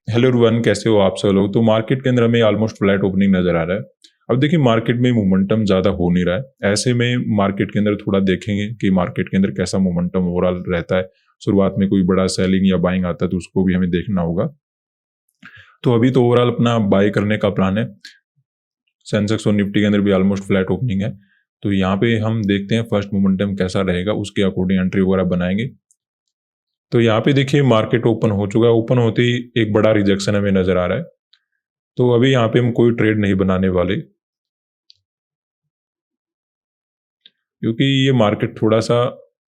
Hello everyone, कैसे हो आप सब लोग। तो मार्केट के अंदर हमें ऑलमोस्ट फ्लैट ओपनिंग नजर आ रहा है। अब देखिए मार्केट में मोमेंटम ज़्यादा हो नहीं रहा है। ऐसे में मार्केट के अंदर थोड़ा देखेंगे कि मार्केट के अंदर कैसा मोमेंटम ओवरऑल रहता है। शुरुआत में कोई बड़ा सेलिंग या बाइंग आता है तो उसको भी हमें देखना होगा। तो अभी तो ओवरऑल अपना बाय करने का प्लान है। सेंसेक्स और निफ्टी के अंदर भी ऑलमोस्ट फ्लैट ओपनिंग है। तो यहाँ पे हम देखते हैं फर्स्ट मोमेंटम कैसा रहेगा, उसके अकॉर्डिंग एंट्री वगैरह बनाएंगे। तो यहाँ पे देखिए मार्केट ओपन हो चुका है। ओपन होते ही एक बड़ा रिजेक्शन हमें नजर आ रहा है। तो अभी यहाँ पे हम कोई ट्रेड नहीं बनाने वाले, क्योंकि ये मार्केट थोड़ा सा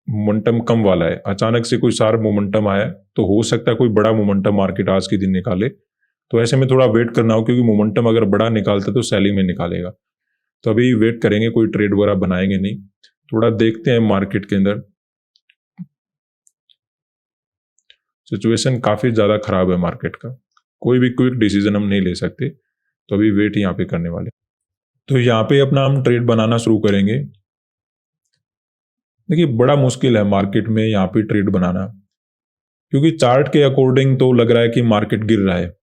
मोमेंटम कम वाला है। अचानक से कोई शार्प मोमेंटम आया तो हो सकता है कोई बड़ा मोमेंटम मार्केट आज के दिन निकाले। तो ऐसे में थोड़ा वेट करना हो, क्योंकि मोमेंटम अगर बड़ा निकालता है तो सेलिंग में निकालेगा। तो अभी वेट करेंगे, कोई ट्रेड वगैरह बनाएंगे नहीं। थोड़ा देखते हैं मार्केट के अंदर सिचुएशन काफी ज्यादा खराब है मार्केट का। कोई भी क्विक डिसीजन हम नहीं ले सकते। तो अभी वेट यहाँ पे करने वाले। तो यहाँ पे अपना हम ट्रेड बनाना शुरू करेंगे। देखिए बड़ा मुश्किल है मार्केट में यहाँ पे ट्रेड बनाना, क्योंकि चार्ट के अकॉर्डिंग तो लग रहा है कि मार्केट गिर रहा है।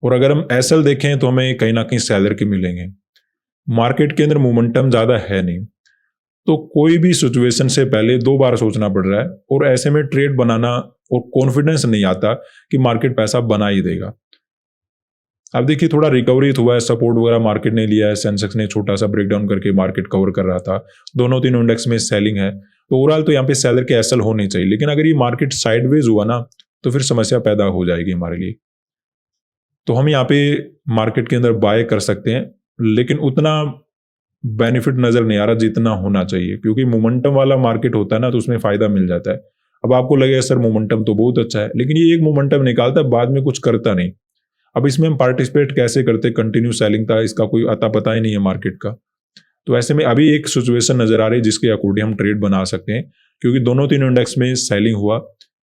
और अगर हम एसएल देखें तो हमें कहीं ना कहीं सेलर के मिलेंगे। मार्केट के अंदर मोमेंटम ज्यादा है नहीं, तो कोई भी सिचुएशन से पहले दो बार सोचना पड़ रहा है। और ऐसे में ट्रेड बनाना और कॉन्फिडेंस नहीं आता कि मार्केट पैसा बना ही देगा। अब देखिए थोड़ा रिकवरी हुआ है, सपोर्ट वगैरह मार्केट ने लिया है। सेंसेक्स ने छोटा सा ब्रेकडाउन करके मार्केट कवर कर रहा था। दोनों तीनों इंडेक्स में सेलिंग है। तो ओवरऑल तो यहाँ पे सेलर के एसएल होने चाहिए, लेकिन अगर ये मार्केट साइडवेज हुआ ना तो फिर समस्या पैदा हो जाएगी हमारे लिए। तो हम यहाँ पे मार्केट के अंदर बाय कर सकते हैं, लेकिन उतना बेनिफिट नजर नहीं आ रहा जितना होना चाहिए, क्योंकि मोमेंटम वाला मार्केट होता है ना तो उसमें फायदा मिल जाता है। अब आपको लगेगा सर मोमेंटम तो बहुत अच्छा है, लेकिन ये एक मोमेंटम निकालता है, बाद में कुछ करता नहीं। अब इसमें हम पार्टिसिपेट कैसे करते, कंटिन्यू सेलिंग था, इसका कोई अता पता ही नहीं है मार्केट का। तो ऐसे में अभी एक सिचुएशन नजर आ रही है जिसके अकॉर्डिंग हम ट्रेड बना सकते हैं, क्योंकि दोनों तीन इंडेक्स में सेलिंग हुआ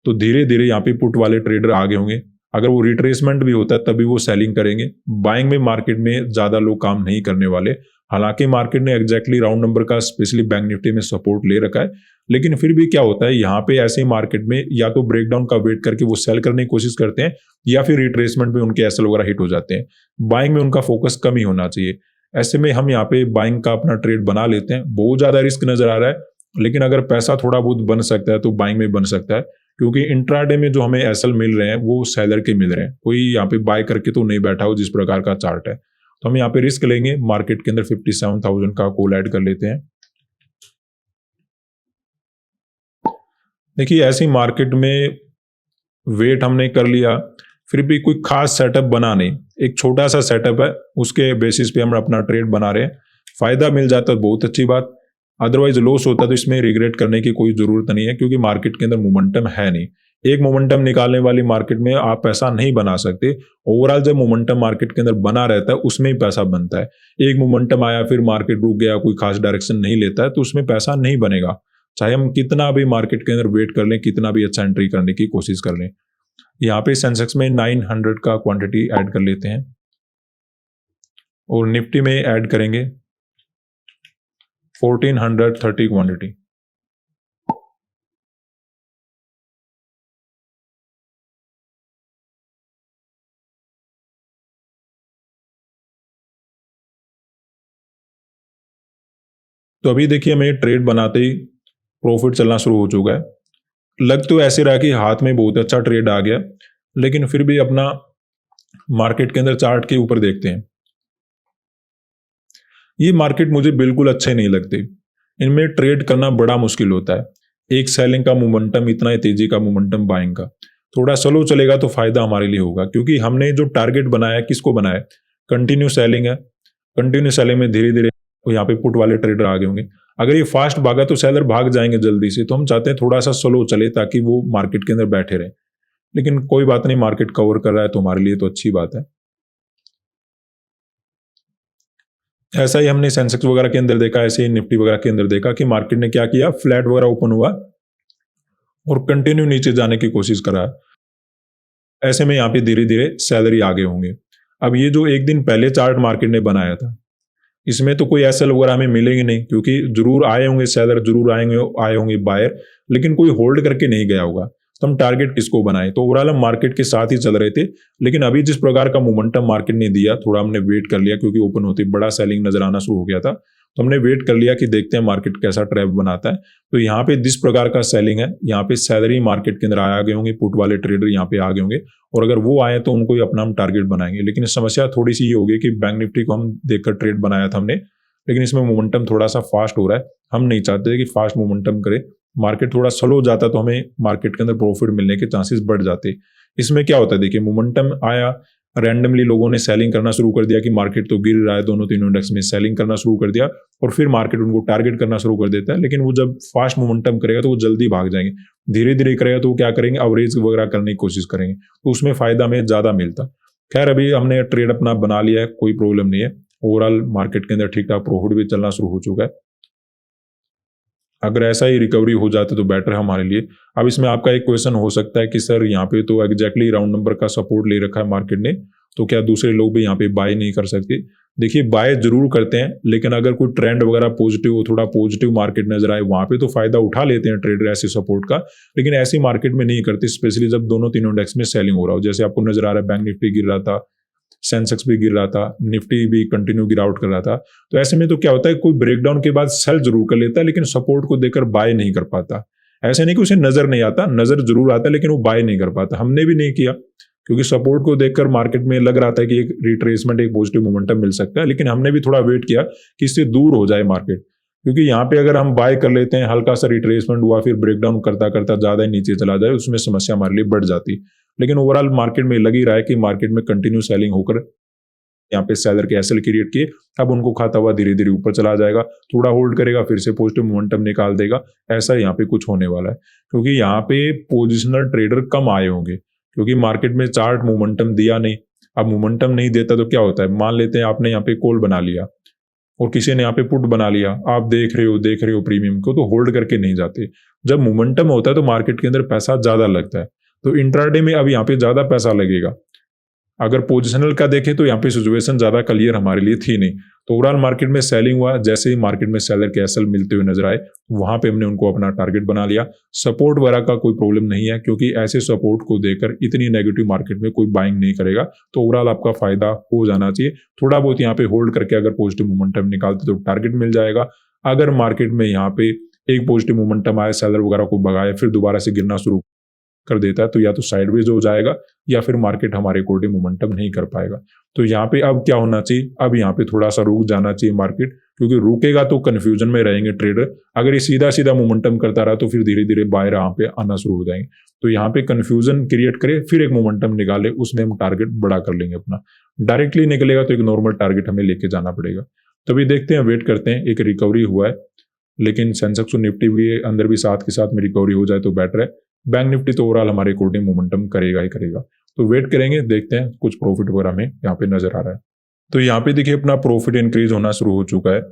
तो धीरे धीरे यहाँ पे पुट वाले ट्रेडर आगे होंगे। अगर वो रिट्रेसमेंट भी होता है तभी वो सेलिंग करेंगे। बाइंग में मार्केट में ज्यादा लोग काम नहीं करने वाले। हालांकि मार्केट ने एग्जैक्टली राउंड नंबर का स्पेशली बैंक निफ्टी में सपोर्ट ले रखा है, लेकिन फिर भी क्या होता है यहाँ पे ऐसे मार्केट में या तो ब्रेकडाउन का वेट करके वो सेल करने की कोशिश करते हैं, या फिर रिट्रेसमेंट में उनके एसएल वगैरह हिट हो जाते हैं। बाइंग में उनका फोकस कम ही होना चाहिए। ऐसे में हम यहाँ पे बाइंग का अपना ट्रेड बना लेते हैं। बहुत ज्यादा रिस्क नजर आ रहा है, लेकिन अगर पैसा थोड़ा बहुत बन सकता है तो बाइंग में बन सकता है, क्योंकि इंट्राडे में जो हमें एसएल मिल रहे हैं वो सेलर के मिल रहे हैं। कोई यहाँ पे बाय करके तो नहीं बैठा हो जिस प्रकार का चार्ट है। तो हम यहाँ पे रिस्क लेंगे। मार्केट के अंदर 57,000 का कॉल ऐड कर लेते हैं। देखिए ऐसी मार्केट में वेट हमने कर लिया, फिर भी कोई खास सेटअप बना नहीं। एक छोटा सा सेटअप है, उसके बेसिस पे हम अपना ट्रेड बना रहे हैं। फायदा मिल जाता तो बहुत अच्छी बात, अदरवाइज लॉस होता तो इसमें रिग्रेट करने की कोई जरूरत नहीं है, क्योंकि मार्केट के अंदर मोमेंटम है नहीं। एक मोमेंटम निकालने वाली मार्केट में आप पैसा नहीं बना सकते। ओवरऑल जब मोमेंटम मार्केट के अंदर बना रहता है उसमें ही पैसा बनता है। एक मोमेंटम आया फिर मार्केट रुक गया, कोई खास डायरेक्शन नहीं लेता है, तो उसमें पैसा नहीं बनेगा। चाहे हम कितना भी मार्केट के अंदर वेट कर लें, कितना भी अच्छा एंट्री करने की कोशिश कर लें। यहाँ पे सेंसेक्स में 900 का क्वांटिटी ऐड कर लेते हैं, और निफ्टी में ऐड करेंगे 1430 क्वांटिटी। तो अभी देखिए हमें ट्रेड बनाते ही प्रॉफिट चलना शुरू हो चुका है। लग तो ऐसे रहा कि हाथ में बहुत अच्छा ट्रेड आ गया, लेकिन फिर भी अपना मार्केट के अंदर चार्ट के ऊपर देखते हैं। ये मार्केट मुझे बिल्कुल अच्छे नहीं लगते। इनमें ट्रेड करना बड़ा मुश्किल होता है। एक सेलिंग का मोमेंटम, इतना तेजी का मोमेंटम बाइंग का, थोड़ा स्लो चलेगा तो फायदा हमारे लिए होगा, क्योंकि हमने जो टारगेट बनाया है किसको बनाया है, कंटिन्यू सेलिंग है। कंटिन्यू सेलिंग में धीरे धीरे यहाँ पे पुट वाले ट्रेडर आगे होंगे। अगर ये फास्ट भागा तो सेलर भाग जाएंगे जल्दी से। तो हम चाहते हैं थोड़ा सा स्लो चले ताकि वो मार्केट के अंदर बैठे रहे। लेकिन कोई बात नहीं, मार्केट कवर कर रहा है तो हमारे लिए तो अच्छी बात है। ऐसा ही हमने सेंसेक्स वगैरह के अंदर देखा, ऐसे ही निफ्टी वगैरह के अंदर देखा कि मार्केट ने क्या किया, फ्लैट वगैरह ओपन हुआ और कंटिन्यू नीचे जाने की कोशिश करा। ऐसे में यहाँ पे धीरे धीरे सैलरी आगे होंगे। अब ये जो एक दिन पहले चार्ट मार्केट ने बनाया था, इसमें तो कोई एसएल वगैरह हमें मिलेंगे नहीं, क्योंकि जरूर आए होंगे सेलर, जरूर आए होंगे बायर, लेकिन कोई होल्ड करके नहीं गया होगा, तो हम टारगेट किसको बनाए? तो ओवरऑल हम मार्केट के साथ ही चल रहे थे, लेकिन अभी जिस प्रकार का मोमेंटम मार्केट ने दिया, थोड़ा हमने वेट कर लिया क्योंकि ओपन होते बड़ा सेलिंग नजर आना शुरू हो गया था, तो हमने वेट कर लिया कि देखते हैं मार्केट कैसा ट्रैप बनाता है। तो यहाँ पे जिस प्रकार का सेलिंग है, यहाँ पे सैलरी मार्केट के अंदर आ गए होंगे, पुट वाले ट्रेडर यहाँ पे आ गए होंगे, और अगर वो आए तो उनको ही अपना हम टारगेट बनाएंगे। लेकिन समस्या थोड़ी सी ये होगी कि बैंक निफ्टी को हम देखकर ट्रेड बनाया था हमने, लेकिन इसमें मोमेंटम थोड़ा सा फास्ट हो रहा है। हम नहीं चाहते कि फास्ट मोमेंटम करे, मार्केट थोड़ा स्लो जाता तो हमें मार्केट के अंदर प्रॉफिट मिलने के चांसेस बढ़ जाते। इसमें क्या होता है, देखिए मोमेंटम आया, रैंडमली लोगों ने सेलिंग करना शुरू कर दिया कि मार्केट तो गिर रहा है, दोनों तीनों इंडेक्स में सेलिंग करना शुरू कर दिया, और फिर मार्केट उनको टारगेट करना शुरू कर देता है। लेकिन वो जब फास्ट मोमेंटम करेगा तो वो जल्दी भाग जाएंगे, धीरे धीरे करेगा तो वो क्या करेंगे, अवरेज वगैरह करने की कोशिश करेंगे, तो उसमें फायदा हमें ज्यादा मिलता। खैर अभी हमने ट्रेड अपना बना लिया है, कोई प्रॉब्लम नहीं है, ओवरऑल मार्केट के अंदर ठीक ठाक प्रॉफिट भी चलना शुरू हो चुका है। अगर ऐसा ही रिकवरी हो जाती तो बेटर है हमारे लिए। अब इसमें आपका एक क्वेश्चन हो सकता है कि सर यहाँ पे तो एग्जैक्टली राउंड नंबर का सपोर्ट ले रखा है मार्केट ने, तो क्या दूसरे लोग भी यहाँ पे बाय नहीं कर सकते? देखिए बाय जरूर करते हैं, लेकिन अगर कोई ट्रेंड वगैरह पॉजिटिव हो, थोड़ा पॉजिटिव मार्केट नजर आए, वहां पे तो फायदा उठा लेते हैं ट्रेडर ऐसे सपोर्ट का, लेकिन ऐसी मार्केट में नहीं करते, स्पेशली जब दोनों तीनों इंडेक्स में सेलिंग हो रहा हो। जैसे आपको नजर आ रहा है बैंक निफ्टी गिर रहा था, सेंसेक्स भी गिर रहा था, निफ्टी भी कंटिन्यू गिराउट कर रहा था, तो ऐसे में तो क्या होता है, कोई ब्रेकडाउन के बाद सेल जरूर कर लेता है, लेकिन सपोर्ट को देखकर बाय नहीं कर पाता। ऐसे नहीं कि उसे नजर नहीं आता, नजर जरूर आता है, लेकिन वो बाय नहीं कर पाता। हमने भी नहीं किया, क्योंकि सपोर्ट को देखकर मार्केट में लग रहा था कि एक रिट्रेसमेंट, एक पॉजिटिव मोमेंटम मिल सकता है, लेकिन हमने भी थोड़ा वेट किया कि इससे दूर हो जाए मार्केट, क्योंकि यहाँ पे अगर हम बाय कर लेते हैं, हल्का सा रिट्रेसमेंट हुआ, फिर ब्रेकडाउन करता करता ज्यादा ही नीचे चला जाए, उसमें समस्या हमारे लिए बढ़ जाती। लेकिन ओवरऑल मार्केट में लग ही रहा है कि मार्केट में कंटिन्यू सेलिंग होकर यहाँ पे सेलर के एसएल क्रिएट किए, अब उनको खाता हुआ धीरे धीरे ऊपर चला जाएगा, थोड़ा होल्ड करेगा, फिर से पॉजिटिव मोमेंटम निकाल देगा। ऐसा यहाँ पे कुछ होने वाला है, क्योंकि यहाँ पे पोजिशनल ट्रेडर कम आए होंगे, क्योंकि मार्केट में चार्ट मोमेंटम दिया नहीं। अब मोमेंटम नहीं देता तो क्या होता है, मान लेते हैं आपने यहाँ पे कॉल बना लिया और किसी ने यहाँ पे पुट बना लिया, आप देख रहे हो प्रीमियम को, तो होल्ड करके नहीं जाते। जब मोमेंटम होता है तो मार्केट के अंदर पैसा ज्यादा लगता है, तो इंट्राडे में अब यहाँ पे ज्यादा पैसा लगेगा। अगर पोजिशनल का देखें तो यहाँ पे सिचुएशन ज्यादा क्लियर हमारे लिए थी नहीं, तो ओवरऑल मार्केट में सेलिंग हुआ। जैसे ही मार्केट में सेलर के एसएल मिलते हुए नजर आए, वहां पे हमने उनको अपना टारगेट बना लिया। सपोर्ट वगैरह का कोई प्रॉब्लम नहीं है, क्योंकि ऐसे सपोर्ट को देकर इतनी नेगेटिव मार्केट में कोई बाइंग नहीं करेगा, तो ओवरऑल आपका फायदा हो जाना चाहिए। थोड़ा बहुत यहाँ पे होल्ड करके अगर पॉजिटिव मोमेंटम निकालते तो टारगेट मिल जाएगा। अगर मार्केट में यहाँ पे एक पॉजिटिव मोमेंटम आया, सेलर वगैरह को भगाए, फिर दोबारा से गिरना शुरू कर देता है, तो या तो साइडवेज हो जाएगा या फिर मार्केट हमारे अकॉर्डिंग मोमेंटम नहीं कर पाएगा। तो यहाँ पे अब क्या होना चाहिए, अब यहाँ पे थोड़ा सा रुक जाना चाहिए मार्केट, क्योंकि रुकेगा तो कंफ्यूजन में रहेंगे ट्रेडर। अगर ये सीधा सीधा मोमेंटम करता रहा तो फिर धीरे धीरे बायर यहाँ पे आना शुरू हो जाएंगे। तो यहाँ पे कंफ्यूजन क्रिएट करे, फिर एक मोमेंटम निकाले, उसमें हम टारगेट बड़ा कर लेंगे अपना। डायरेक्टली निकलेगा तो एक नॉर्मल टारगेट हमें लेके जाना पड़ेगा। तभी देखते हैं, वेट करते हैं। एक रिकवरी हुआ है, लेकिन सेंसेक्स और निफ्टी के अंदर भी साथ के साथ में रिकवरी हो जाए तो बेटर है। बैंक निफ्टी तो ओवरऑल हमारे अकॉर्डिंग मोमेंटम करेगा ही करेगा, तो वेट करेंगे, देखते हैं कुछ प्रॉफिट वगैरह हमें यहाँ पे नजर आ रहा है। तो यहाँ पे देखिए अपना प्रॉफिट इंक्रीज होना शुरू हो चुका है,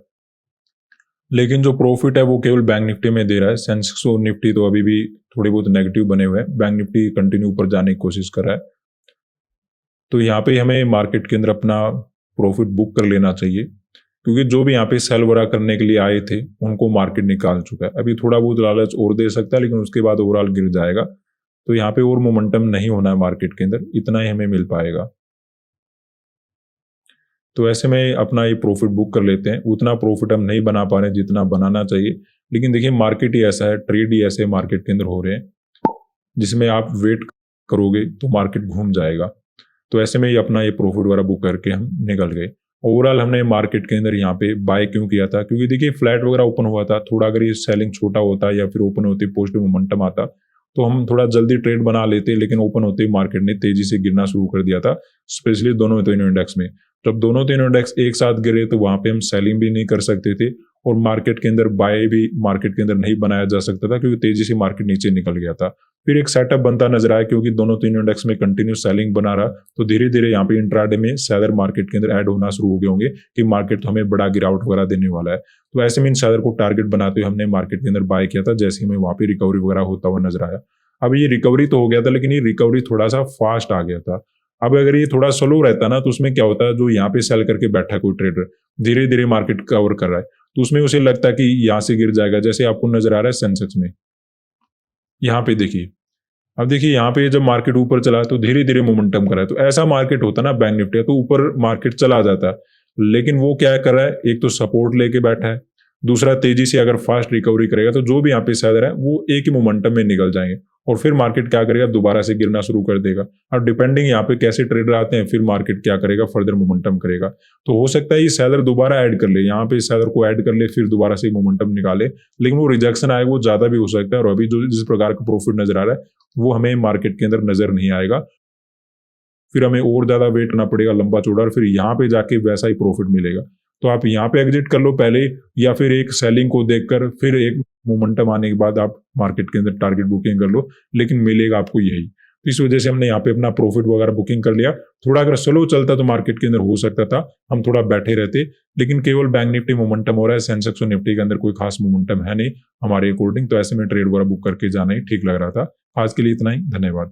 लेकिन जो प्रॉफिट है वो केवल बैंक निफ्टी में दे रहा है। सेंसेक्स और निफ्टी तो अभी भी थोड़े बहुत नेगेटिव बने हुए हैं, बैंक निफ्टी कंटिन्यू ऊपर जाने की कोशिश कर रहा है। तो यहाँ पे हमें मार्केट के अंदर अपना प्रॉफिट बुक कर लेना चाहिए, क्योंकि जो भी यहाँ पे सेल वगैरह करने के लिए आए थे उनको मार्केट निकाल चुका है। अभी थोड़ा बहुत लालच और दे सकता है, लेकिन उसके बाद ओवरऑल गिर जाएगा। तो यहाँ पे और मोमेंटम नहीं होना है मार्केट के अंदर, इतना ही हमें मिल पाएगा। तो ऐसे में अपना ये प्रॉफिट बुक कर लेते हैं। उतना प्रॉफिट हम नहीं बना पा रहे हैं जितना बनाना चाहिए, लेकिन देखिए मार्केट ही ऐसा है, ट्रेड ही ऐसे मार्केट के अंदर हो रहे हैं, जिसमें आप वेट करोगे तो मार्केट घूम जाएगा। तो ऐसे में ही अपना ये प्रॉफिट वगैरह बुक करके हम निकल गए। ओवरऑल हमने मार्केट के अंदर यहाँ पे बाय क्यों किया था, क्योंकि देखिए फ्लैट वगैरह ओपन हुआ था, थोड़ा अगर ये सेलिंग छोटा होता या फिर ओपन होती पॉजिटिव मोमेंटम आता तो हम थोड़ा जल्दी ट्रेड बना लेते, लेकिन ओपन होते ही मार्केट ने तेजी से गिरना शुरू कर दिया था, स्पेशली दोनों तीनों इंडेक्स में। जब दोनों तीनों इंडेक्स एक साथ गिरे तो वहां पे हम सेलिंग भी नहीं कर सकते थे, और मार्केट के अंदर बाय भी मार्केट के अंदर नहीं बनाया जा सकता था, क्योंकि तेजी से मार्केट नीचे निकल गया था। फिर एक सेटअप बनता नजर आया, क्योंकि दोनों तीनों इंडेक्स में कंटिन्यू सेलिंग बना रहा, तो धीरे धीरे यहाँ पे इंट्राडे में सेलर मार्केट के अंदर ऐड होना शुरू हो गए होंगे कि मार्केट तो हमें बड़ा गिरावट वगैरह देने वाला है। तो ऐसे में इन सेलर को टारगेट बनाते हुए हमने मार्केट के अंदर बाय किया था, जैसे हमें वहां पे रिकवरी वगैरह होता हुआ नजर आया। अब ये रिकवरी तो हो गया था, लेकिन ये रिकवरी थोड़ा सा फास्ट आ गया था। अब अगर ये थोड़ा स्लो रहता ना, तो उसमें क्या होता है, जो यहाँ पे सेल करके बैठा है कोई ट्रेडर, धीरे धीरे मार्केट कवर कर रहा है, तो उसमें उसे लगता है कि यहाँ से गिर जाएगा। जैसे आपको नजर आ रहा है सेंसेक्स में, यहाँ पे देखिए, अब देखिए यहाँ पे जब मार्केट ऊपर चला तो धीरे धीरे मोमेंटम करा है, तो ऐसा मार्केट होता ना बैंक निफ्टी, तो ऊपर मार्केट चला जाता है, लेकिन वो क्या कर रहा है, एक तो सपोर्ट लेके बैठा है, दूसरा तेजी से अगर फास्ट रिकवरी करेगा तो जो भी यहाँ पे सेलर है वो एक ही मोमेंटम में निकल जाएंगे और फिर मार्केट क्या करेगा, दोबारा से गिरना शुरू कर देगा। और डिपेंडिंग यहाँ पे कैसे ट्रेडर आते हैं, फिर मार्केट क्या करेगा, फर्दर मोमेंटम करेगा। तो हो सकता है ये सेलर दोबारा ऐड कर ले, यहाँ पे सेलर को ऐड कर ले, फिर दोबारा से मोमेंटम निकाले, लेकिन वो रिजेक्शन आएगा वो ज्यादा भी हो सकता है, और अभी जो जिस प्रकार का प्रॉफिट नजर आ रहा है वो हमें मार्केट के अंदर नजर नहीं आएगा। फिर हमें और ज्यादा वेट करना पड़ेगा लंबा चौड़ा, और फिर यहाँ पे जाके वैसा ही प्रॉफिट मिलेगा। तो आप यहाँ पे एग्जिट कर लो पहले, या फिर एक सेलिंग को देखकर फिर एक मोमेंटम आने के बाद आप मार्केट के अंदर टारगेट बुकिंग कर लो, लेकिन मिलेगा आपको यही। तो इस वजह से हमने यहाँ पे अपना प्रॉफिट वगैरह बुकिंग कर लिया। थोड़ा अगर स्लो चलता तो मार्केट के अंदर हो सकता था हम थोड़ा बैठे रहते, लेकिन केवल बैंक निफ्टी मोमेंटम हो रहा है, सेंसेक्स और निफ्टी के अंदर कोई खास मोमेंटम है नहीं हमारे अकॉर्डिंग, तो ऐसे में ट्रेड वगैरह बुक करके जाना ही ठीक लग रहा था। आज के लिए इतना ही, धन्यवाद।